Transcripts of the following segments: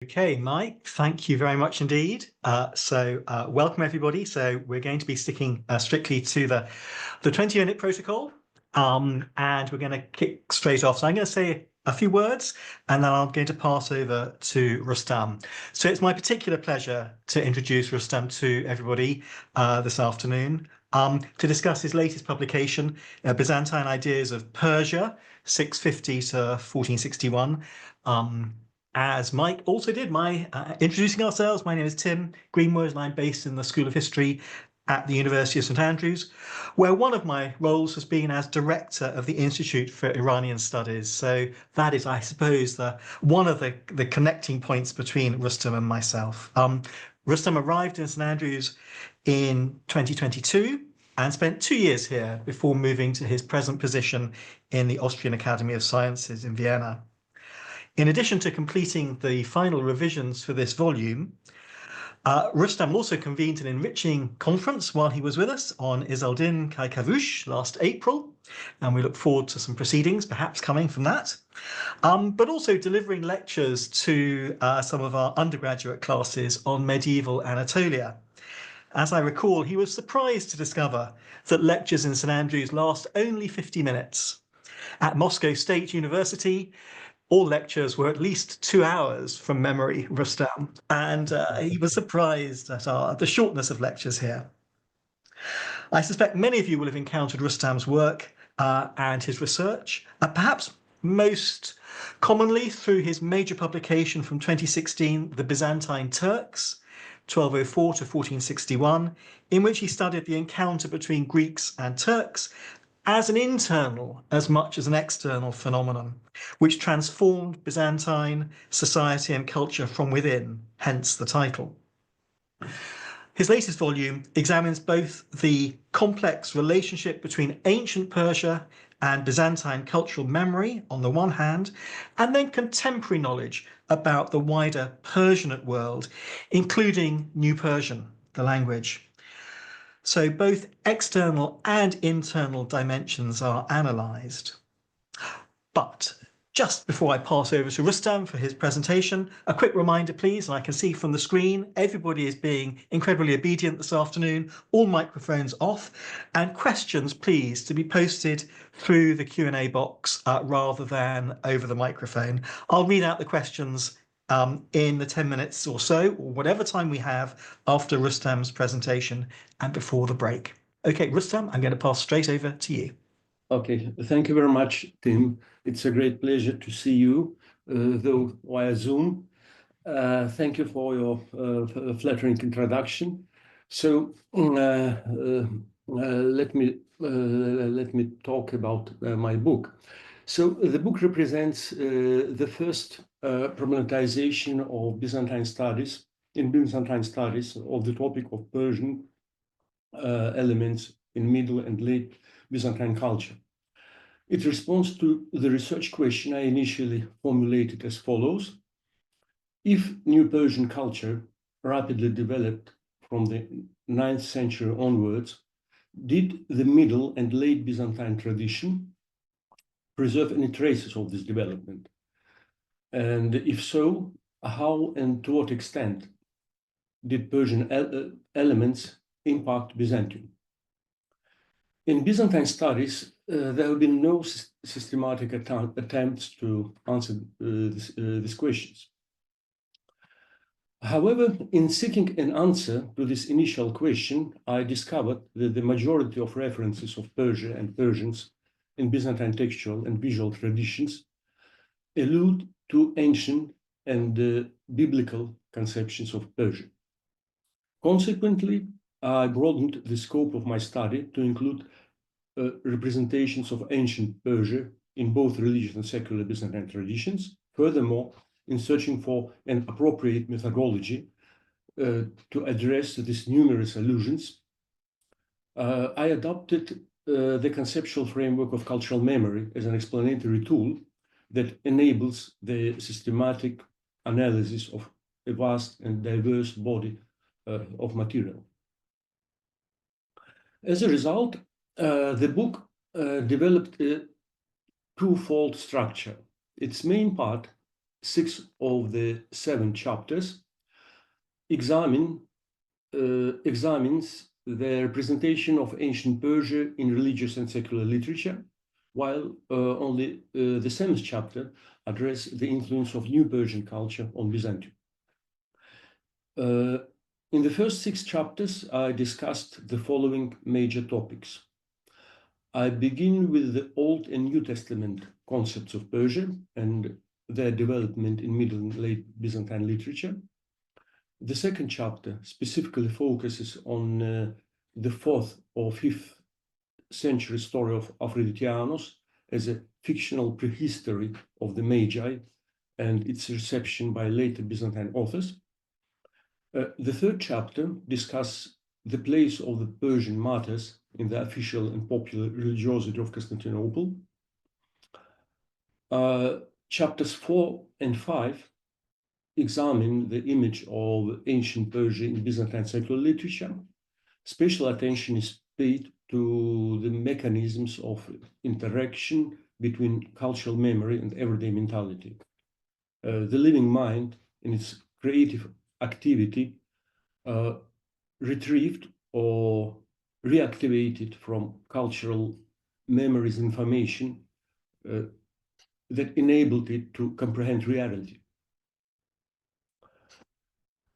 Okay, Mike, thank you very much indeed. Welcome everybody. So we're going to be sticking strictly to the 20-minute protocol, and we're going to kick straight off. So I'm going to say a few words, and then I'm going to pass over to Rustam. So it's my particular pleasure to introduce Rustam to everybody this afternoon to discuss his latest publication, Byzantine Ideas of Persia, 650 to 1461. As Mike also did, introducing ourselves. My name is Tim Greenwood, and I'm based in the School of History at the University of St Andrews, where one of my roles has been as director of the Institute for Iranian Studies. So that is, I suppose, one of the connecting points between Rustam and myself. Rustam arrived in St Andrews in 2022 and spent 2 years here before moving to his present position in the Austrian Academy of Sciences in Vienna. In addition to completing the final revisions for this volume, Rustam also convened an enriching conference while he was with us on Izzeldin Kaykavush last April, and we look forward to some proceedings perhaps coming from that, but also delivering lectures to some of our undergraduate classes on medieval Anatolia. As I recall, he was surprised to discover that lectures in St Andrews last only 50 minutes. At Moscow State University, all lectures were at least 2 hours from memory, Rustam, and he was surprised at the shortness of lectures here. I suspect many of you will have encountered Rustam's work and his research, perhaps most commonly through his major publication from 2016, The Byzantine Turks, 1204 to 1461, in which he studied the encounter between Greeks and Turks as an internal as much as an external phenomenon, which transformed Byzantine society and culture from within, hence the title. His latest volume examines both the complex relationship between ancient Persia and Byzantine cultural memory on the one hand, and then contemporary knowledge about the wider Persianate world, including New Persian, the language. So both external and internal dimensions are analysed. But just before I pass over to Rustam for his presentation, a quick reminder, please, and I can see from the screen, everybody is being incredibly obedient this afternoon, all microphones off, and questions, please, to be posted through the Q&A box rather than over the microphone. I'll read out the questions in the 10 minutes or so, or whatever time we have after Rustam's presentation and before the break. Okay, Rustam, I'm going to pass straight over to you. Okay, thank you very much, Tim. It's a great pleasure to see you, though via Zoom. Thank you for your flattering introduction. So let me talk about my book. So the book represents the first problematization of Byzantine studies of the topic of Persian elements in Middle and Late Byzantine culture. It responds to the research question I initially formulated as follows. If New Persian culture rapidly developed from the 9th century onwards, did the Middle and Late Byzantine tradition preserve any traces of this development? And if so, how and to what extent did Persian elements impact Byzantium? In Byzantine studies, there have been no systematic attempts to answer these questions. However, in seeking an answer to this initial question, I discovered that the majority of references of Persia and Persians in Byzantine textual and visual traditions allude to ancient and biblical conceptions of Persia. Consequently, I broadened the scope of my study to include representations of ancient Persia in both religious and secular Byzantine traditions. Furthermore, in searching for an appropriate methodology to address these numerous allusions, I adopted the conceptual framework of cultural memory as an explanatory tool that enables the systematic analysis of a vast and diverse body of material. As a result, the book developed a twofold structure. Its main part 6 of the 7 chapters examines the representation of ancient Persia in religious and secular literature, while only the 7th chapter addresses the influence of New Persian culture on Byzantium. In the first 6 chapters, I discussed the following major topics. I begin with the Old and New Testament concepts of Persia and their development in Middle and Late Byzantine literature. The second chapter specifically focuses on the 4th or 5th century story of Aphroditianos as a fictional prehistory of the Magi and its reception by later Byzantine authors. The third chapter discusses the place of the Persian martyrs in the official and popular religiosity of Constantinople. Chapters 4 and 5 examine the image of ancient Persia in Byzantine secular literature. Special attention is paid to the mechanisms of interaction between cultural memory and everyday mentality. The living mind, in its creative activity, retrieved or reactivated from cultural memories information that enabled it to comprehend reality.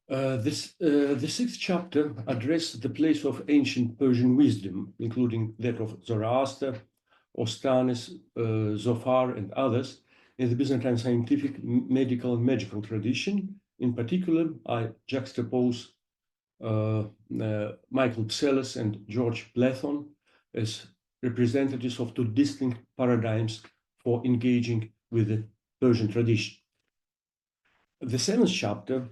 The 6th chapter addressed the place of ancient Persian wisdom, including that of Zoroaster, Ostanes, Zophar, and others, in the Byzantine scientific, medical, and magical tradition. In particular, I juxtapose Michael Psellus and George Plathon as representatives of 2 distinct paradigms for engaging with the Persian tradition. The 7th chapter,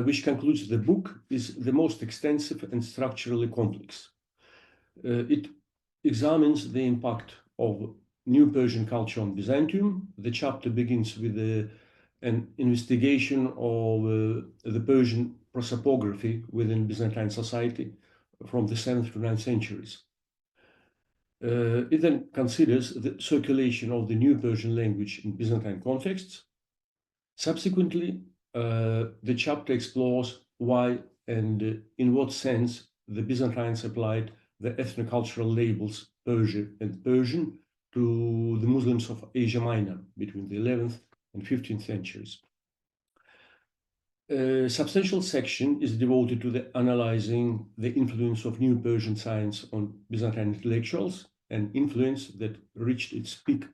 which concludes the book, is the most extensive and structurally complex. It examines the impact of New Persian culture on Byzantium. The chapter begins with an investigation of the Persian prosopography within Byzantine society from the 7th to 9th centuries. It then considers the circulation of the New Persian language in Byzantine contexts. Subsequently, the chapter explores why and in what sense the Byzantines applied the ethnocultural labels Persia and Persian to the Muslims of Asia Minor between the 11th and 15th centuries. A substantial section is devoted to analyzing the influence of New Persian science on Byzantine intellectuals, an influence that reached its peak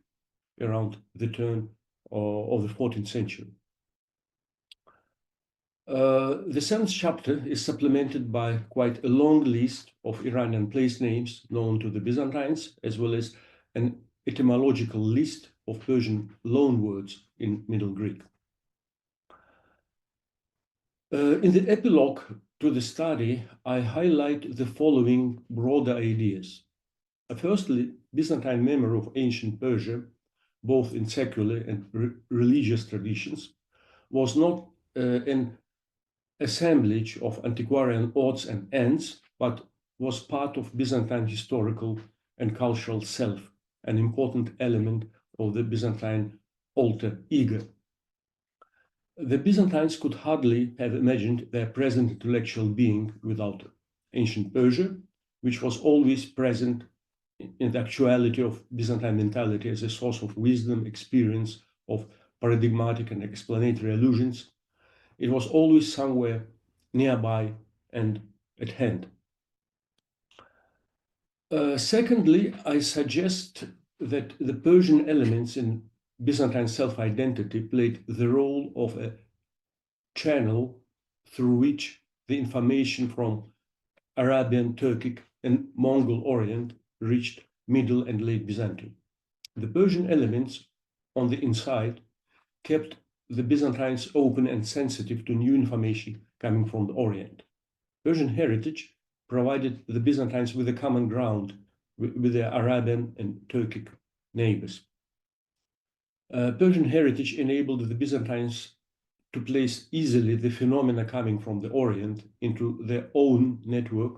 around the turn of the 14th century. The 7th chapter is supplemented by quite a long list of Iranian place names known to the Byzantines, as well as an etymological list of Persian loanwords in Middle Greek. In the epilogue to the study, I highlight the following broader ideas. Firstly, Byzantine memory of ancient Persia, both in secular and religious traditions, was not an assemblage of antiquarian odds and ends, but was part of Byzantine historical and cultural self, an important element of the Byzantine alter ego. The Byzantines could hardly have imagined their present intellectual being without ancient Persia, which was always present in the actuality of Byzantine mentality as a source of wisdom, experience, of paradigmatic and explanatory allusions. It was always somewhere nearby and at hand. Secondly, I suggest that the Persian elements in Byzantine self-identity played the role of a channel through which the information from Arabian, Turkic, and Mongol Orient reached Middle and Late Byzantium. The Persian elements on the inside kept the Byzantines open and sensitive to new information coming from the Orient. Persian heritage provided the Byzantines with a common ground with their Arabian and Turkic neighbors. Persian heritage enabled the Byzantines to place easily the phenomena coming from the Orient into their own network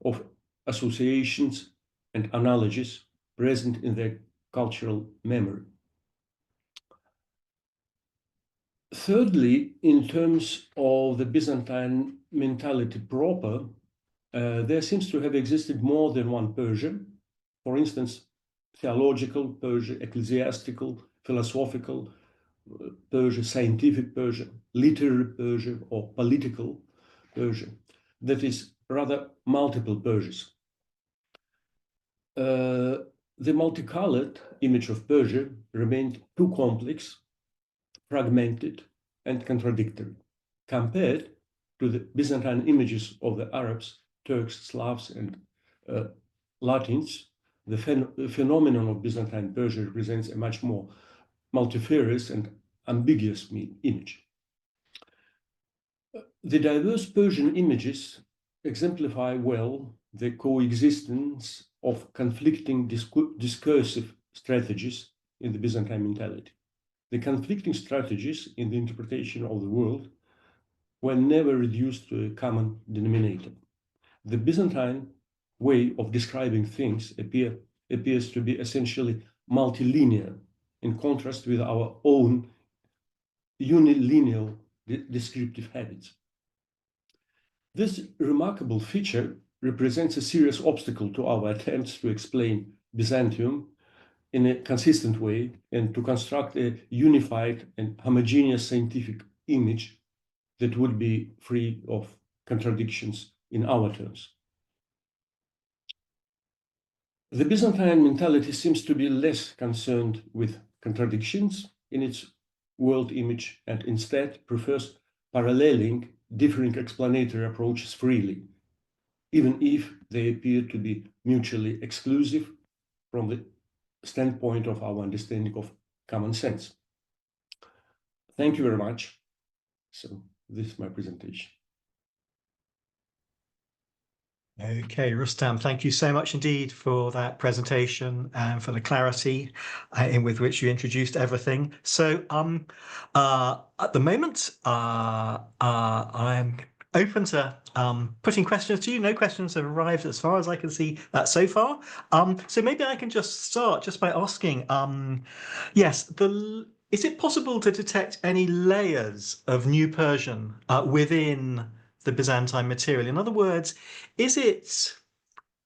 of associations and analogies present in their cultural memory. Thirdly, in terms of the Byzantine mentality proper, there seems to have existed more than one Persia. For instance, theological Persia, ecclesiastical, philosophical Persia, scientific Persia, literary Persia, or political Persia. That is rather multiple Persias. The multicolored image of Persia remained too complex, fragmented, and contradictory, compared to the Byzantine images of the Arabs, Turks, Slavs, and Latins. The phenomenon of Byzantine Persia represents a much more multifarious and ambiguous image. The diverse Persian images exemplify well the coexistence of conflicting discursive strategies in the Byzantine mentality. The conflicting strategies in the interpretation of the world were never reduced to a common denominator. The Byzantine way of describing things appears to be essentially multilinear, in contrast with our own unilinear descriptive habits. This remarkable feature represents a serious obstacle to our attempts to explain Byzantium in a consistent way and to construct a unified and homogeneous scientific image that would be free of contradictions in our terms. The Byzantine mentality seems to be less concerned with contradictions in its world image and instead prefers paralleling differing explanatory approaches freely, even if they appear to be mutually exclusive from the standpoint of our understanding of common sense. Thank you very much. So this is my presentation. Okay, Rustam, thank you so much indeed for that presentation and for the clarity in with which you introduced everything. So at the moment, I'm open to putting questions to you. No questions have arrived as far as I can see so far. So maybe I can just start just by asking, yes, is it possible to detect any layers of New Persian within the Byzantine material? In other words, is it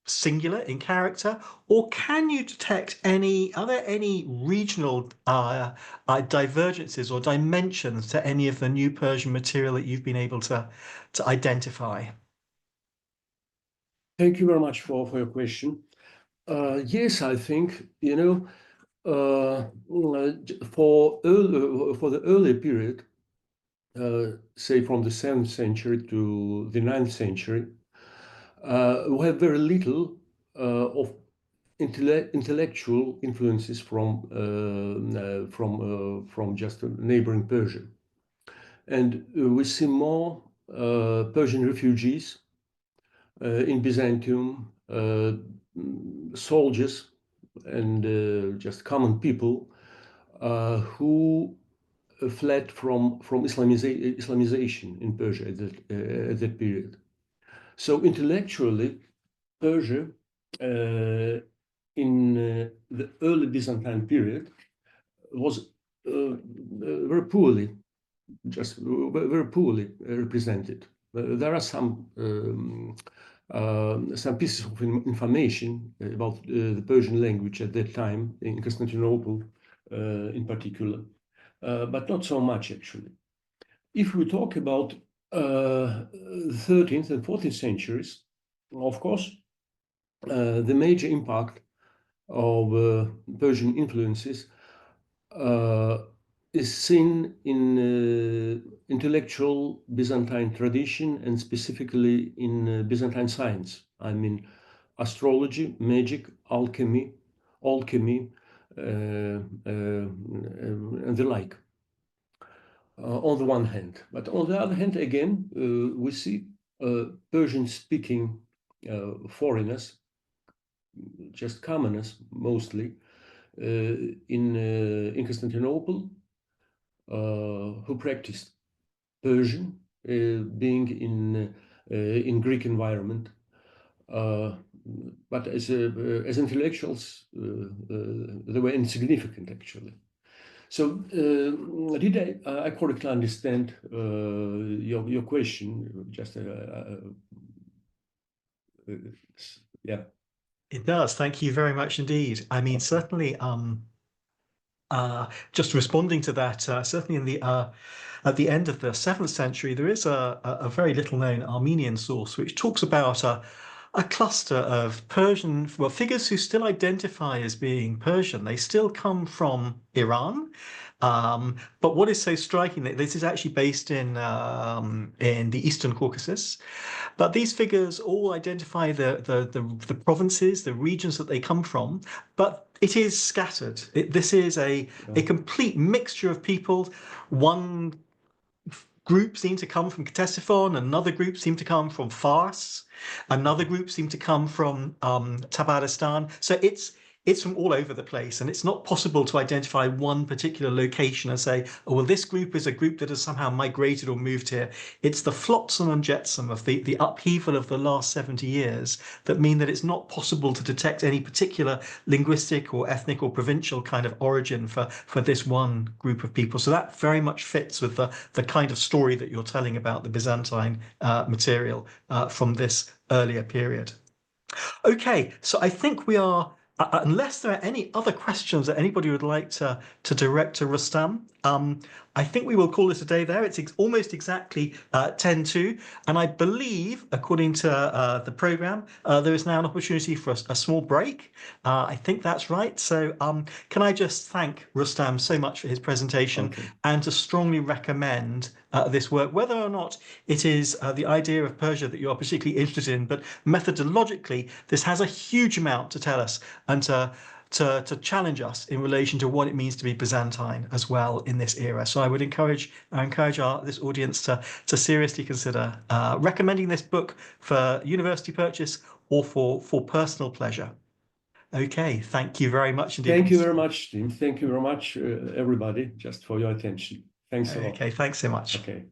singular in character, or can you detect are there any regional divergences or dimensions to any of the New Persian material that you've been able to identify? Thank you very much for your question. Yes, I think, for the earlier period, say from the 7th century to the 9th century, we have very little of intellectual influences from just neighboring Persia, and we see more Persian refugees in Byzantium, soldiers and just common people who fled from Islamization in Persia at that period. So intellectually, Persia in the early Byzantine period was very poorly represented. There are some pieces of information about the Persian language at that time in Constantinople, in particular, but not so much actually. If we talk about 13th and 14th centuries, of course, the major impact of Persian influences is seen in intellectual Byzantine tradition and specifically in Byzantine science. I mean, astrology, magic, alchemy, and the like. On the one hand, but on the other hand, again, we see Persian-speaking foreigners, just commoners mostly, in Constantinople, who practiced Persian, being in Greek environment, but as intellectuals, they were insignificant actually. So did I correctly understand your question? Just yeah. It does. Thank you very much indeed. I mean, certainly, just responding to that, certainly in the at the end of the 7th century, there is a very little known Armenian source which talks about a cluster of Persian, well, figures who still identify as being Persian. They still come from Iran. But what is so striking that this is actually based in the Eastern Caucasus. But these figures all identify the provinces, the regions that they come from, but it is scattered. This is a complete mixture of people. One group seem to come from Ctesiphon, another group seem to come from Fars, another group seem to come from Tabaristan. So it's from all over the place, and it's not possible to identify one particular location and say, oh, well, this group is a group that has somehow migrated or moved here. It's the flotsam and jetsam of the upheaval of the last 70 years that mean that it's not possible to detect any particular linguistic or ethnic or provincial kind of origin for this one group of people. So that very much fits with the kind of story that you're telling about the Byzantine material from this earlier period. Okay, so I think we are, unless there are any other questions that anybody would like to direct to Rustam, I think we will call it a day there. It's almost exactly 10 to, and I believe, according to the program, there is now an opportunity for a small break. I think that's right. So can I just thank Rustam so much for his presentation and to strongly recommend this work, whether or not it is the idea of Persia that you are particularly interested in, but methodologically, this has a huge amount to tell us and to challenge us in relation to what it means to be Byzantine as well in this era. So I would encourage this audience to seriously consider recommending this book for university purchase or for personal pleasure. Okay, thank you very much indeed. Thank you very much, Tim. Thank you very much, everybody, just for your attention. Thanks a lot. Okay, thanks so much. Okay.